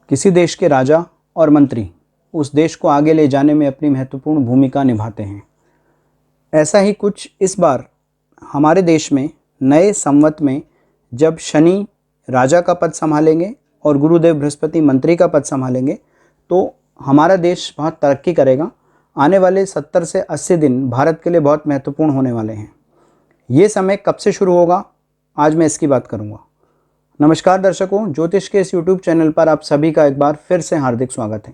किसी देश के राजा और मंत्री उस देश को आगे ले जाने में अपनी महत्वपूर्ण भूमिका निभाते हैं। ऐसा ही कुछ इस बार हमारे देश में नए संवत में जब शनि राजा का पद संभालेंगे और गुरुदेव बृहस्पति मंत्री का पद संभालेंगे तो हमारा देश बहुत तरक्की करेगा। आने वाले 70 से 80 दिन भारत के लिए बहुत महत्वपूर्ण होने वाले हैं। ये समय कब से शुरू होगा, आज मैं इसकी बात करूंगा। नमस्कार दर्शकों, ज्योतिष के इस यूट्यूब चैनल पर आप सभी का एक बार फिर से हार्दिक स्वागत है।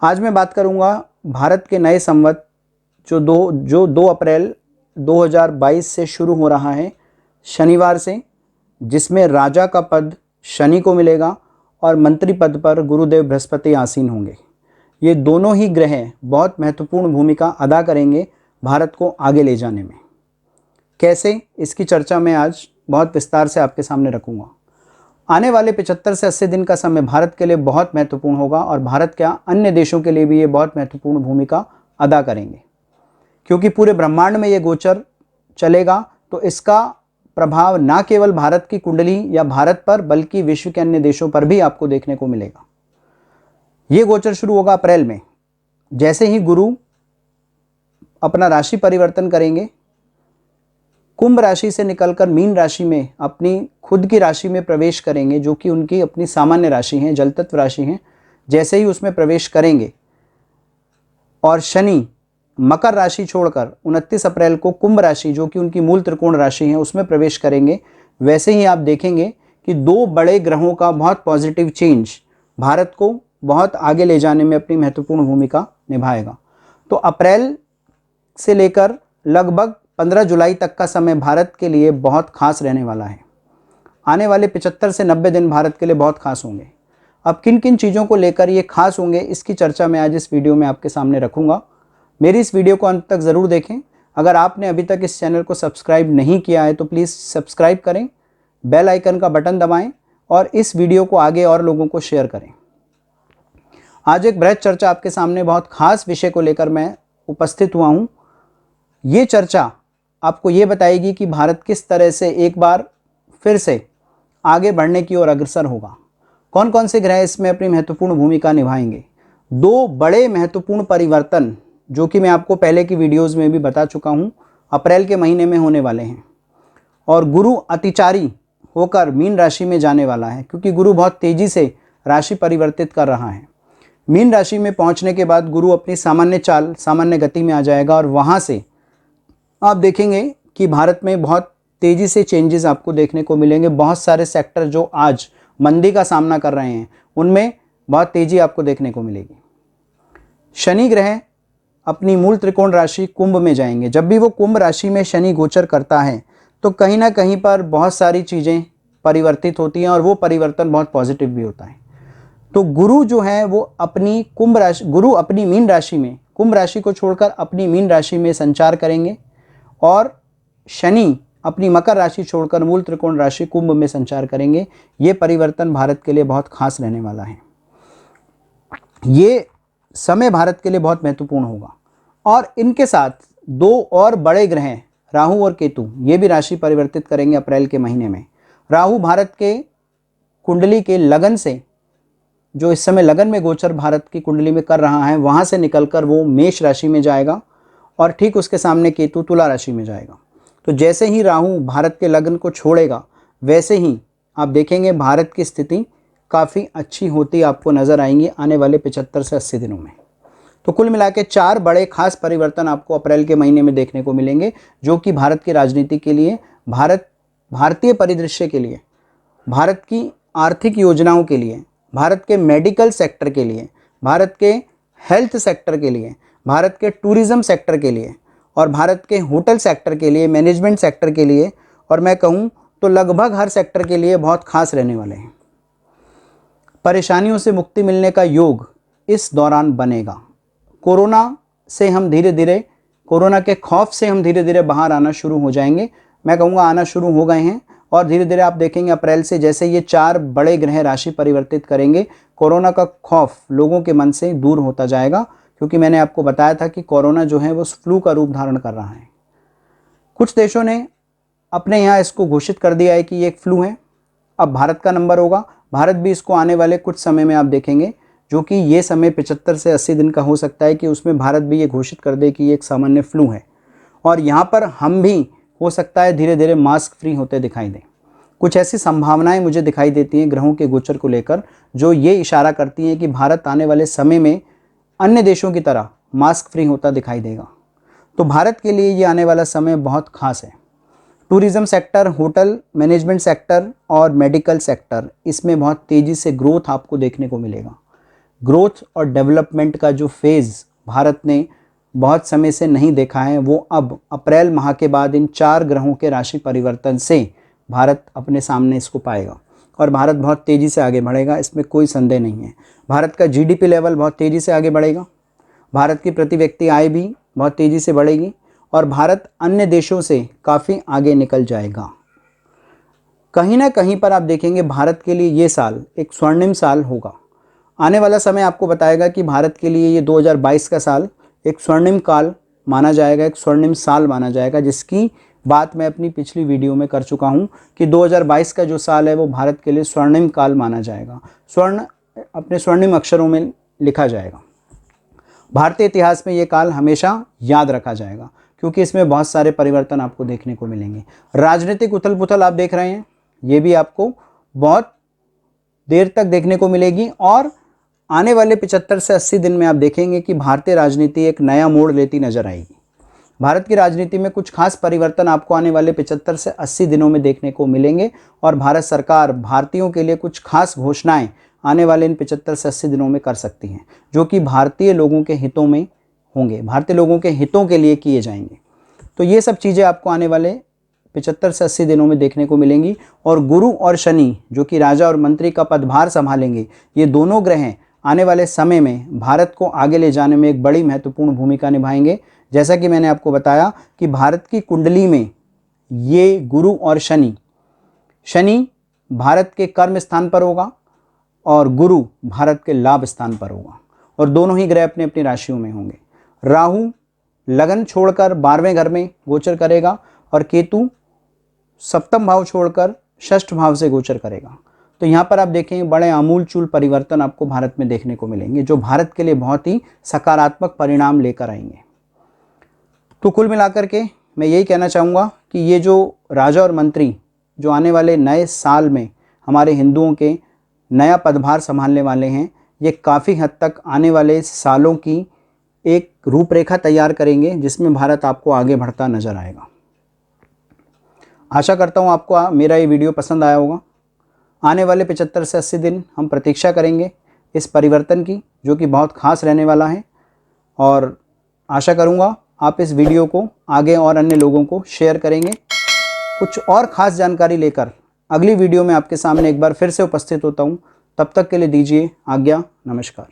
आज मैं बात करूंगा भारत के नए संवत जो 2 अप्रैल 2022 से शुरू हो रहा है शनिवार से, जिसमें राजा का पद शनि को मिलेगा और मंत्री पद पर गुरुदेव बृहस्पति आसीन होंगे। ये दोनों ही ग्रह बहुत महत्वपूर्ण भूमिका अदा करेंगे भारत को आगे ले जाने में। कैसे, इसकी चर्चा मैं आज बहुत विस्तार से आपके सामने रखूंगा। आने वाले 75 से 80 दिन का समय भारत के लिए बहुत महत्वपूर्ण होगा और भारत क्या अन्य देशों के लिए भी ये बहुत महत्वपूर्ण भूमिका अदा करेंगे, क्योंकि पूरे ब्रह्मांड में ये गोचर चलेगा तो इसका प्रभाव ना केवल भारत की कुंडली या भारत पर बल्कि विश्व के अन्य देशों पर भी आपको देखने को मिलेगा। ये गोचर शुरू होगा अप्रैल में। जैसे ही गुरु अपना राशि परिवर्तन करेंगे, कुंभ राशि से निकलकर मीन राशि में अपनी खुद की राशि में प्रवेश करेंगे, जो कि उनकी अपनी सामान्य राशि है, जल तत्व राशि है। जैसे ही उसमें प्रवेश करेंगे और शनि मकर राशि छोड़कर 29 अप्रैल को कुंभ राशि, जो कि उनकी मूल त्रिकोण राशि है, उसमें प्रवेश करेंगे, वैसे ही आप देखेंगे कि 2 बड़े ग्रहों का बहुत पॉजिटिव चेंज भारत को बहुत आगे ले जाने में अपनी महत्वपूर्ण भूमिका निभाएगा। तो अप्रैल से लेकर लगभग 15 जुलाई तक का समय भारत के लिए बहुत खास रहने वाला है। आने वाले 75 से 90 दिन भारत के लिए बहुत खास होंगे। अब किन किन चीज़ों को लेकर ये खास होंगे, इसकी चर्चा मैं आज इस वीडियो में आपके सामने रखूंगा। मेरी इस वीडियो को अंत तक ज़रूर देखें। अगर आपने अभी तक इस चैनल को सब्सक्राइब नहीं किया है तो प्लीज़ सब्सक्राइब करें, बेल आइकन का बटन दबाएं और इस वीडियो को आगे और लोगों को शेयर करें। आज एक बृहद चर्चा आपके सामने बहुत खास विषय को लेकर मैं उपस्थित हुआ हूँ। ये चर्चा आपको ये बताएगी कि भारत किस तरह से एक बार फिर से आगे बढ़ने की ओर अग्रसर होगा। कौन कौन से ग्रह इसमें अपनी महत्वपूर्ण भूमिका निभाएंगे। 2 बड़े महत्वपूर्ण परिवर्तन, जो कि मैं आपको पहले की वीडियोज़ में भी बता चुका हूँ, अप्रैल के महीने में होने वाले हैं। और गुरु अतिचारी होकर मीन राशि में जाने वाला है, क्योंकि गुरु बहुत तेज़ी से राशि परिवर्तित कर रहा है। मीन राशि में पहुँचने के बाद गुरु अपनी सामान्य चाल, सामान्य गति में आ जाएगा और वहाँ से आप देखेंगे कि भारत में बहुत तेज़ी से चेंजेस आपको देखने को मिलेंगे। बहुत सारे सेक्टर जो आज मंदी का सामना कर रहे हैं, उनमें बहुत तेज़ी आपको देखने को मिलेगी। शनि ग्रह अपनी मूल त्रिकोण राशि कुंभ में जाएंगे। जब भी वो कुंभ राशि में शनि गोचर करता है तो कहीं ना कहीं पर बहुत सारी चीज़ें परिवर्तित होती हैं और वो परिवर्तन बहुत पॉजिटिव भी होता है। तो गुरु जो है वो अपनी गुरु अपनी मीन राशि में, कुंभ राशि को छोड़कर अपनी मीन राशि में संचार करेंगे और शनि अपनी मकर राशि छोड़कर मूल त्रिकोण राशि कुंभ में संचार करेंगे। ये परिवर्तन भारत के लिए बहुत खास रहने वाला है। ये समय भारत के लिए बहुत महत्वपूर्ण होगा। और इनके साथ 2 और बड़े ग्रह राहु और केतु, ये भी राशि परिवर्तित करेंगे अप्रैल के महीने में। राहु भारत के कुंडली के लगन से, जो इस समय लगन में गोचर भारत की कुंडली में कर रहा है, वहाँ से निकलकर वो मेष राशि में जाएगा और ठीक उसके सामने केतु तुला राशि में जाएगा। तो जैसे ही राहु भारत के लगन को छोड़ेगा, वैसे ही आप देखेंगे भारत की स्थिति काफ़ी अच्छी होती आपको नज़र आएंगी आने वाले 75 से 80 दिनों में। तो कुल मिला के 4 बड़े खास परिवर्तन आपको अप्रैल के महीने में देखने को मिलेंगे, जो कि भारत की राजनीति के लिए, भारतीय परिदृश्य के लिए, भारत की आर्थिक योजनाओं के लिए, भारत के मेडिकल सेक्टर के लिए, भारत के हेल्थ सेक्टर के लिए, भारत के टूरिज़्म सेक्टर के लिए और भारत के होटल सेक्टर के लिए, मैनेजमेंट सेक्टर के लिए, और मैं कहूँ तो लगभग हर सेक्टर के लिए बहुत खास रहने वाले हैं। परेशानियों से मुक्ति मिलने का योग इस दौरान बनेगा। कोरोना के खौफ से हम धीरे धीरे बाहर आना शुरू हो जाएंगे। मैं कहूँगा आना शुरू हो गए हैं और धीरे धीरे आप देखेंगे अप्रैल से जैसे ये 4 बड़े ग्रह राशि परिवर्तित करेंगे, कोरोना का खौफ लोगों के मन से दूर होता जाएगा, क्योंकि मैंने आपको बताया था कि कोरोना जो है वो फ्लू का रूप धारण कर रहा है। कुछ देशों ने अपने यहाँ इसको घोषित कर दिया है कि ये एक फ्लू है। अब भारत का नंबर होगा। भारत भी इसको आने वाले कुछ समय में आप देखेंगे, जो कि ये समय 75 से 80 दिन का हो सकता है कि उसमें भारत भी ये घोषित कर दे कि ये एक सामान्य फ्लू है। और यहाँ पर हम भी हो सकता है धीरे धीरे मास्क फ्री होते दिखाई दें। कुछ ऐसी संभावनाएं मुझे दिखाई देती हैं ग्रहों के गोचर को लेकर, जो ये इशारा करती हैं कि भारत आने वाले समय में अन्य देशों की तरह मास्क फ्री होता दिखाई देगा। तो भारत के लिए ये आने वाला समय बहुत खास है। Tourism sector, hotel management sector और मेडिकल सेक्टर, इसमें बहुत तेज़ी से ग्रोथ आपको देखने को मिलेगा। ग्रोथ और डेवलपमेंट का जो फेज़ भारत ने बहुत समय से नहीं देखा है, वो अब अप्रैल माह के बाद इन 4 ग्रहों के राशि परिवर्तन से भारत अपने सामने इसको पाएगा और भारत बहुत तेज़ी से आगे बढ़ेगा, इसमें कोई संदेह नहीं है। भारत का जीडीपी लेवल बहुत तेज़ी से आगे बढ़ेगा, भारत की प्रति व्यक्ति आय भी बहुत तेज़ी से बढ़ेगी और भारत अन्य देशों से काफ़ी आगे निकल जाएगा। कहीं ना कहीं पर आप देखेंगे भारत के लिए ये साल एक स्वर्णिम साल होगा। आने वाला समय आपको बताएगा कि भारत के लिए ये 2022 का साल एक स्वर्णिम काल माना जाएगा, एक स्वर्णिम साल माना जाएगा, जिसकी बात मैं अपनी पिछली वीडियो में कर चुका हूँ कि 2022 का जो साल है वो भारत के लिए स्वर्णिम काल माना जाएगा। स्वर्ण अपने स्वर्णिम अक्षरों में लिखा जाएगा। भारतीय इतिहास में ये काल हमेशा याद रखा जाएगा क्योंकि इसमें बहुत सारे परिवर्तन आपको देखने को मिलेंगे। राजनीतिक उथल पुथल आप देख रहे हैं, ये भी आपको बहुत देर तक देखने को मिलेगी और आने वाले 75 से 80 दिन में आप देखेंगे कि भारतीय राजनीति एक नया मोड़ लेती नजर आएगी। भारत की राजनीति में कुछ खास परिवर्तन आपको आने वाले 75 से 80 दिनों में देखने को मिलेंगे और भारत सरकार भारतीयों के लिए कुछ खास घोषणाएं आने वाले इन 75 से 80 दिनों में कर सकती हैं, जो कि भारतीय लोगों के हितों में होंगे, भारतीय लोगों के हितों के लिए किए जाएंगे। तो ये सब चीज़ें आपको आने वाले 75 से 80 दिनों में देखने को मिलेंगी। और गुरु और शनि, जो कि राजा और मंत्री का पदभार संभालेंगे, ये दोनों ग्रह आने वाले समय में भारत को आगे ले जाने में एक बड़ी महत्वपूर्ण भूमिका निभाएंगे। जैसा कि मैंने आपको बताया कि भारत की कुंडली में ये गुरु और शनि भारत के कर्म स्थान पर होगा और गुरु भारत के लाभ स्थान पर होगा और दोनों ही ग्रह अपनी अपनी राशियों में होंगे। राहु लगन छोड़कर 12वें घर में गोचर करेगा और केतु सप्तम भाव छोड़कर षष्ठ भाव से गोचर करेगा। तो यहाँ पर आप देखेंगे बड़े आमूलचूल परिवर्तन आपको भारत में देखने को मिलेंगे, जो भारत के लिए बहुत ही सकारात्मक परिणाम लेकर आएंगे। तो कुल मिलाकर के मैं यही कहना चाहूँगा कि ये जो राजा और मंत्री जो आने वाले नए साल में हमारे हिंदुओं के नया पदभार संभालने वाले हैं, ये काफ़ी हद तक आने वाले सालों की एक रूपरेखा तैयार करेंगे, जिसमें भारत आपको आगे बढ़ता नजर आएगा। आशा करता हूँ आपको मेरा ये वीडियो पसंद आया होगा। आने वाले 75 से 80 दिन हम प्रतीक्षा करेंगे इस परिवर्तन की, जो कि बहुत खास रहने वाला है, और आशा करूँगा आप इस वीडियो को आगे और अन्य लोगों को शेयर करेंगे। कुछ और ख़ास जानकारी लेकर अगली वीडियो में आपके सामने एक बार फिर से उपस्थित होता हूँ। तब तक के लिए दीजिए आज्ञा। नमस्कार।